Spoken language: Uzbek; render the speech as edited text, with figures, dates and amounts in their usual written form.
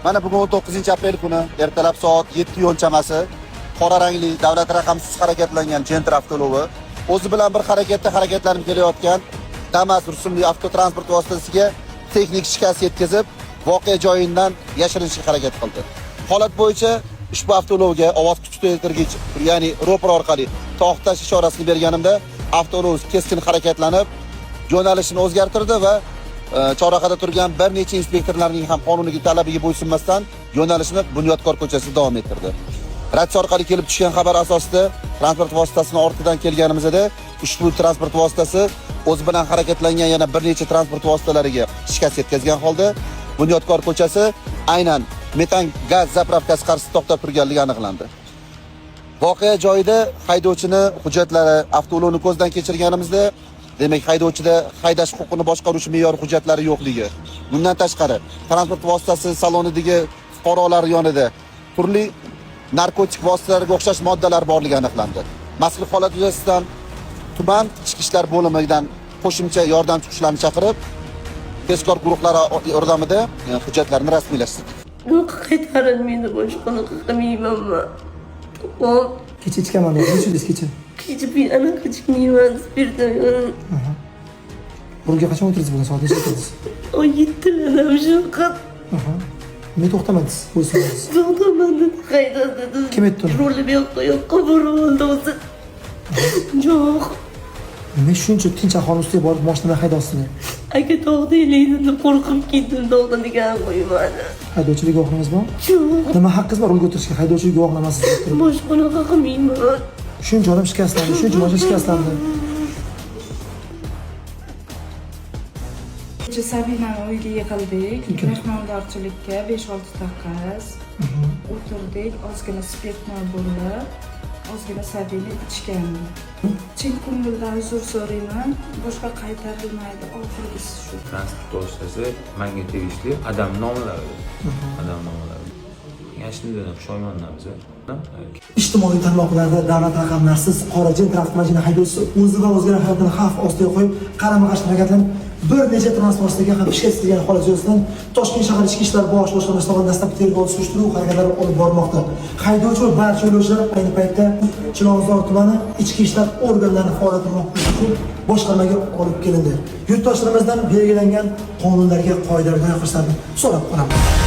Mana bugun 19-aprel kuni ertalab soat 7 yo'l chamasi qora rangli davlat raqamsiz harakatlangan Gentra avtolovi o'zi bilan bir harakatlanib kelayotgan Damas rusumli avtotransport vositasiga texnik shikast yetkazib, voqea joyidan yashirinishga harakat qildi. Holat bo'yicha ushbu avtolovga ovoz kuchaytirgich, ya'ni ro'par orqali to'xtash ishorasini berganimda avtolov keskin harakatlanib, yo'nalishini o'zgartirdi va chorrahada turgan bir necha inspektorlarning ham qonuniy talabiga bo'ysunmasdan yo'nalishini Bunyodkor ko'chasida davom ettirdi. Ratsiya orqali kelib tushgan xabar asosida transport vositasini ortidan kelganimizda ushbu transport vositasi o'z bilan harakatlangan yana bir necha transport vositalariga shikast yetkazgan holda Bunyodkor ko'chasi aynan metan gaz zapravkasi qarshisida to'xtab turganligi aniqlandi. Voqea joyida haydovchini hujjatlari, avtoulovni ko'zdan kechirganimizda, demak haydovchida haydash huquqini boshqaruvchi me'yor hujjatlari yo'qligi. Bundan tashqari, transport vositasi salonidagi fuqarolar yonida turli narkotik vositalarga o'xshash moddalar borligi aniqlandi. Mazkur holat yuzasidan tuman ichki ishlar bo'limidan qo'shimcha yordam chiqishlarini chaqirib, tezkor guruhlari yordamida hujjatlarni rasmiylashtirdik. Qaytarilmaydi, boshqani qilmaymanman. Kecha ichganman, nechidasiz kecha? Kecha bir ana ichmayman, spirtdan. Bunga qachon o'tirdingiz bugun? Soat nechida? O 7:00 shu qat. Men to'xtamadingiz, qo'ysangiz. To'xtamadi, qayda dedi. Kim aytdi? Roli yo'qqa burildi o'zi. Yo'q. Men shuncha tinch aholi ustiga borib mashinani haydayapsizlar. Aka to'xtaylaydi deb qo'rqib ketdim, to'xtadigan qo'ymadi. Haydovchilik guvohnomangiz bormi? Yo'q. Nima haqqingiz bor rulga o'tirishga? Haydovchilik guvohnomasiz deb turib. Boshqani qilmayman. Shuncha odam shikastlandi, shuncha mashina shikastlandi. Kecha Sabinani uyiga yiqildik. Mehmondorchilikka 5-6 ta qiz. O'tirdik, ozgina spirtni bo'lib, ozgina Sabina ichgan. Chin ko'ngildan uzr so'rayman. Boshqa qaytarilmaydi. Oxirgisi shu. Transport vositasi menga tegishli adam nomlari. Adam nomlari. Yashnidan pushaymonman biz. Ijtimoiy tarmoqlarda davlat raqamlarsiz qora Gentra avtomashina haydovchisi o'zi va o'zgalar hayotini xavf ostiga qo'yib, qarama-qarshi harakatlanib, bir necha transport vositasida ham shikast yetkazgan holat yuzasidan Toshkent shahar ichki ishlar bosh boshqarmasi tomonidan dastlabki tergov surishtiruv harakatlari olib bormoqda. Haydovchi va barcha yo'lovchilar ayni paytda Chilonzor tumani ichki ishlar organlarining faoliyatini muhokama uchun boshqarmaga olib kelindi. Yurtdoshlarimizdan belgilangan qonunlarga, qoidalarga rioya qilishlarini so'rab qolaman.